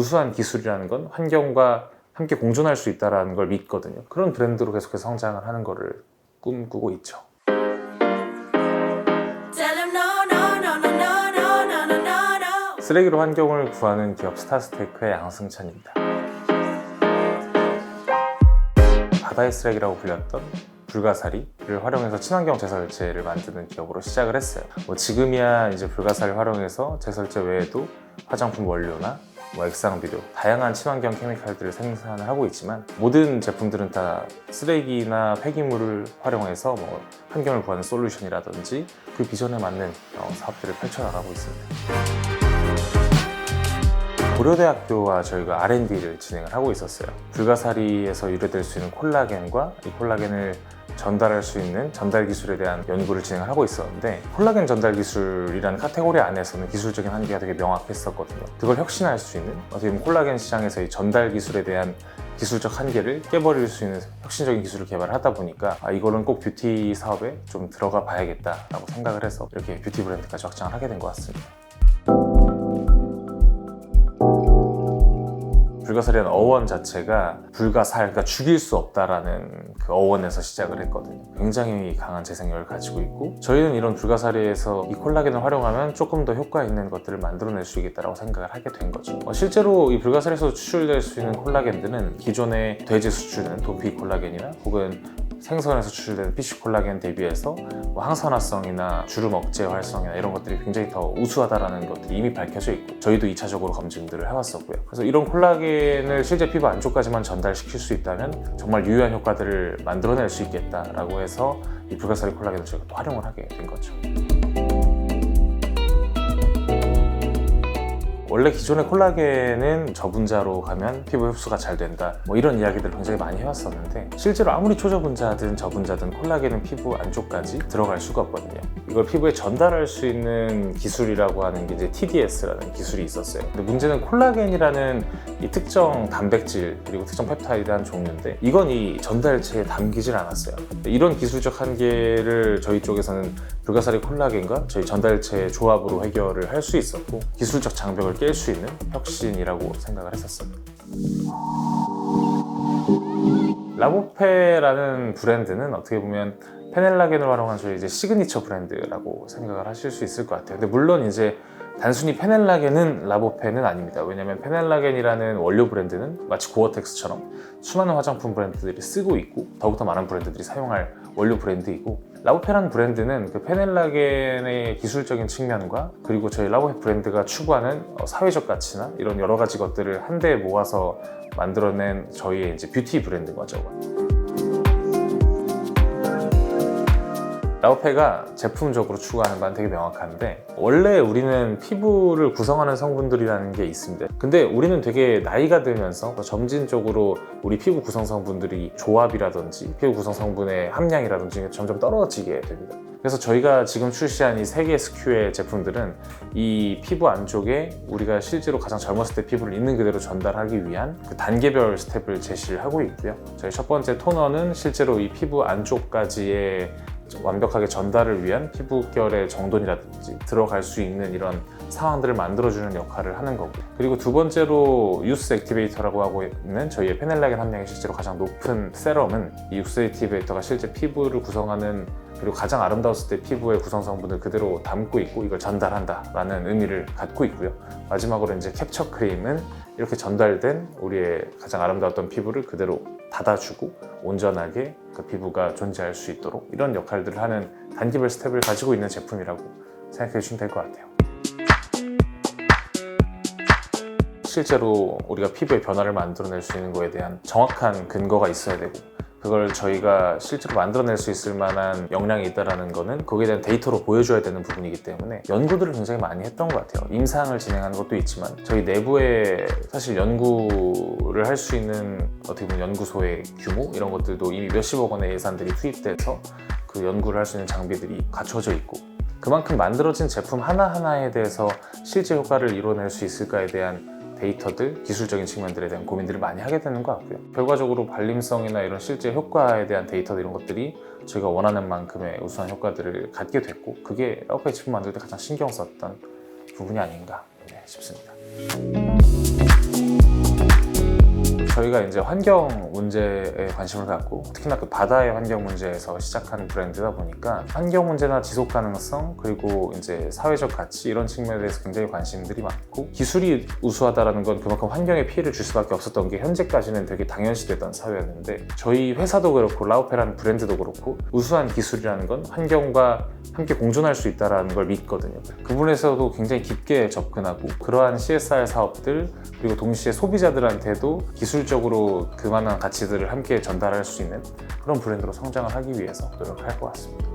우수한 기술이라는 건 환경과 함께 공존할 수 있다는 걸 믿거든요. 그런 브랜드로 계속해서 성장을 하는 거를 꿈꾸고 있죠. 쓰레기로 환경을 구하는 기업 스타스테이크의 양승찬입니다. 바다의 쓰레기라고 불렸던 불가사리를 활용해서 친환경 제설제를 만드는 기업으로 시작을 했어요. 지금이야 이제 불가사리를 활용해서 제설제 외에도 화장품 원료나 액상비료, 다양한 친환경 케미칼들을 생산을 하고 있지만 모든 제품들은 다 쓰레기나 폐기물을 활용해서 환경을 구하는 솔루션이라든지 그 비전에 맞는 사업들을 펼쳐나가고 있습니다. 고려대학교와 저희가 R&D를 진행을 하고 있었어요. 불가사리에서 유래될 수 있는 콜라겐과 이 콜라겐을 전달할 수 있는 전달 기술에 대한 연구를 진행을 하고 있었는데, 콜라겐 전달 기술이라는 카테고리 안에서는 기술적인 한계가 되게 명확했었거든요. 그걸 혁신할 수 있는, 어떻게 보면 콜라겐 시장에서의 전달 기술에 대한 기술적 한계를 깨버릴 수 있는 혁신적인 기술을 개발하다 보니까 이거는 꼭 뷰티 사업에 좀 들어가 봐야겠다라고 생각을 해서 이렇게 뷰티 브랜드까지 확장을 하게 된 것 같습니다. 불가사리라는 어원 자체가 불가살, 그러니까 죽일 수 없다라는 그 어원에서 시작을 했거든요. 굉장히 강한 재생력을 가지고 있고, 저희는 이런 불가사리에서 이 콜라겐을 활용하면 조금 더 효과 있는 것들을 만들어낼 수 있겠다라고 생각을 하게 된 거죠. 실제로 이 불가사리에서 추출될 수 있는 콜라겐들은 기존의 돼지 수출되는 도피 콜라겐이나 혹은 생선에서 추출되는 피쉬 콜라겐 대비해서 항산화성이나 주름 억제 활성이나 이런 것들이 굉장히 더 우수하다는 것들이 이미 밝혀져 있고, 저희도 2차적으로 검증들을 해왔었고요. 그래서 이런 콜라겐을 실제 피부 안쪽까지만 전달시킬 수 있다면 정말 유효한 효과들을 만들어낼 수 있겠다라고 해서 이 불가사리 콜라겐을 저희가 또 활용을 하게 된 거죠. 원래 기존의 콜라겐은 저분자로 가면 피부 흡수가 잘 된다, 이런 이야기들을 굉장히 많이 해왔었는데, 실제로 아무리 초저분자든 저분자든 콜라겐은 피부 안쪽까지 들어갈 수가 없거든요. 이걸 피부에 전달할 수 있는 기술이라고 하는 게 이제 TDS라는 기술이 있었어요. 근데 문제는 콜라겐이라는 이 특정 단백질 그리고 특정 펩타이드한 종류인데, 이건 이 전달체에 담기질 않았어요. 이런 기술적 한계를 저희 쪽에서는 불가사리 콜라겐과 저희 전달체의 조합으로 해결을 할 수 있었고, 기술적 장벽을 깰 수 있는 혁신이라고 생각을 했었어요. 라보페라는 브랜드는 어떻게 보면 페넬라겐을 활용한 저희 이제 시그니처 브랜드라고 생각을 하실 수 있을 것 같아요. 근데 물론 이제 단순히 페넬라겐은 라보페는 아닙니다. 왜냐면 페넬라겐이라는 원료 브랜드는 마치 고어텍스처럼 수많은 화장품 브랜드들이 쓰고 있고, 더욱더 많은 브랜드들이 사용할 원료 브랜드이고, 라보페라는 브랜드는 그 페넬라겐의 기술적인 측면과 그리고 저희 라보페 브랜드가 추구하는 사회적 가치나 이런 여러 가지 것들을 한데에 모아서 만들어낸 저희의 이제 뷰티 브랜드인 거죠. 라보페가 제품적으로 추구하는 바는 되게 명확한데, 원래 우리는 피부를 구성하는 성분들이라는 게 있습니다. 근데 우리는 되게 나이가 들면서 점진적으로 우리 피부 구성 성분들이 조합이라든지 피부 구성 성분의 함량이라든지 점점 떨어지게 됩니다. 그래서 저희가 지금 출시한 이 3개 SKU의 제품들은 이 피부 안쪽에 우리가 실제로 가장 젊었을 때 피부를 있는 그대로 전달하기 위한 그 단계별 스텝을 제시를 하고 있고요. 저희 첫 번째 토너는 실제로 이 피부 안쪽까지의 완벽하게 전달을 위한 피부결의 정돈이라든지 들어갈 수 있는 이런 상황들을 만들어주는 역할을 하는 거고, 그리고 두 번째로 유스 액티베이터라고 하고 있는 저희의 페넬라겐 함량이 실제로 가장 높은 세럼은 이 유스 액티베이터가 실제 피부를 구성하는, 그리고 가장 아름다웠을 때 피부의 구성 성분을 그대로 담고 있고 이걸 전달한다라는 의미를 갖고 있고요. 마지막으로 이제 캡처 크림은 이렇게 전달된 우리의 가장 아름다웠던 피부를 그대로 닫아주고 온전하게 그 피부가 존재할 수 있도록 이런 역할들을 하는 단계별 스텝을 가지고 있는 제품이라고 생각해 주시면 될 것 같아요. 실제로 우리가 피부의 변화를 만들어낼 수 있는 거에 대한 정확한 근거가 있어야 되고, 그걸 저희가 실제로 만들어낼 수 있을 만한 역량이 있다는 거는 거기에 대한 데이터로 보여줘야 되는 부분이기 때문에 연구들을 굉장히 많이 했던 것 같아요. 임상을 진행하는 것도 있지만 저희 내부에 사실 연구를 할 수 있는 어떻게 보면 연구소의 규모 이런 것들도 이미 몇십억 원의 예산들이 투입돼서 그 연구를 할 수 있는 장비들이 갖춰져 있고, 그만큼 만들어진 제품 하나하나에 대해서 실제 효과를 이뤄낼 수 있을까에 대한 데이터들, 기술적인 측면들에 대한 고민들을 많이 하게 되는 것 같고요. 결과적으로 발림성이나 이런 실제 효과에 대한 데이터들 이런 것들이 저희가 원하는 만큼의 우수한 효과들을 갖게 됐고, 그게 라보페 제품 만들 때 가장 신경 썼던 부분이 아닌가 싶습니다. 저희가 이제 환경 문제에 관심을 갖고 특히나 그 바다의 환경 문제에서 시작한 브랜드다 보니까 환경 문제나 지속 가능성 그리고 이제 사회적 가치 이런 측면에 대해서 굉장히 관심들이 많고 기술이 우수하다라는 건 그만큼 환경에 피해를 줄 수밖에 없었던 게 현재까지는 되게 당연시되던 사회였는데 저희 회사도 그렇고 라오페라는 브랜드도 그렇고 우수한 기술이라는 건 환경과 함께 공존할 수 있다는 걸 믿거든요. 그 부분에서도 굉장히 깊게 접근하고 그러한 CSR 사업들 그리고 동시에 소비자들한테도 기술적으로 그만한 가치들을 함께 전달할 수 있는 그런 브랜드로 성장을 하기 위해서 노력할 것 같습니다.